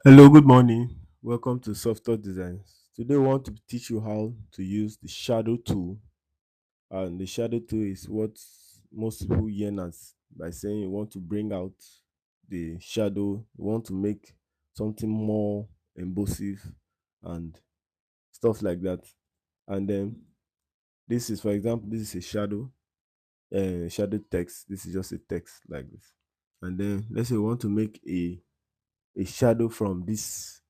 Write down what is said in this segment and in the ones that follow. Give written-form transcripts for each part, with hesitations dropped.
Hello, good morning. Welcome to Software Designs. Today, we want to teach you how to use the shadow tool. And the shadow tool is what most people yearn at by saying you want to bring out the shadow, you want to make something more embossive and stuff like that. And then this is, for example, this is a shadow text. This is just a text like this. And then let's say we want to make a shadow from this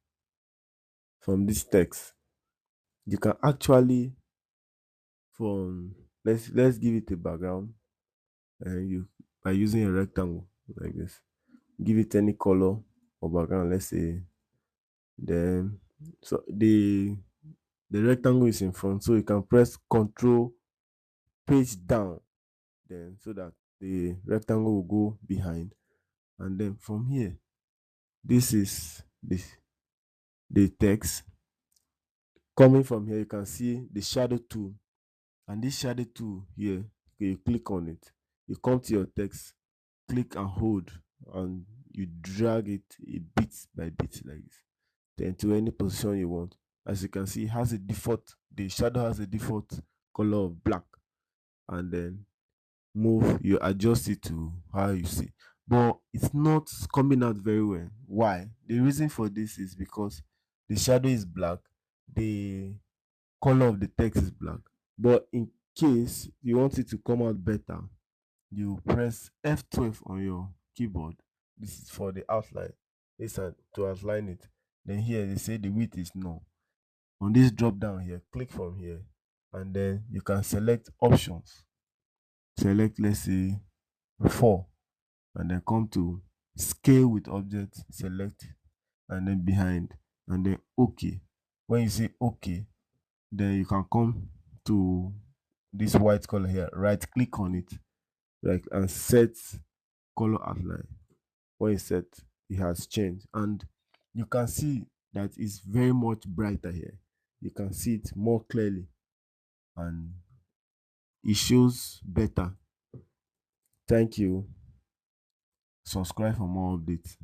text. You can actually from let's give it a background and you by using a rectangle like this. Give it any color or background, let's say. Then so the rectangle is in front, so you can press control page down then so that the rectangle will go behind. And then from here, this is the text. Coming from here, you can see the shadow tool. And this shadow tool here, you click on it, you come to your text, click and hold, and you drag it a bit by bit like this, then to any position you want. As you can see, it has a default, the shadow has a default color of black, and then you adjust it to how you see. But it's not coming out very well. Why? The reason for this is because the shadow is black, the color of the text is black. But in case you want it to come out better, you press F12 on your keyboard. This is for the outline. This is to outline it. Then here they say the width is no. On this drop down here, click from here, and then you can select options. Select, let's say, 4, and then come to scale with object, select, and then behind, and then OK. When you say OK, then you can come to this white color here, right click on it, like, and set color outline. When you set, it has changed, and you can see that it's very much brighter here. You can see it more clearly, and it shows better. Thank you. Subscribe for more updates.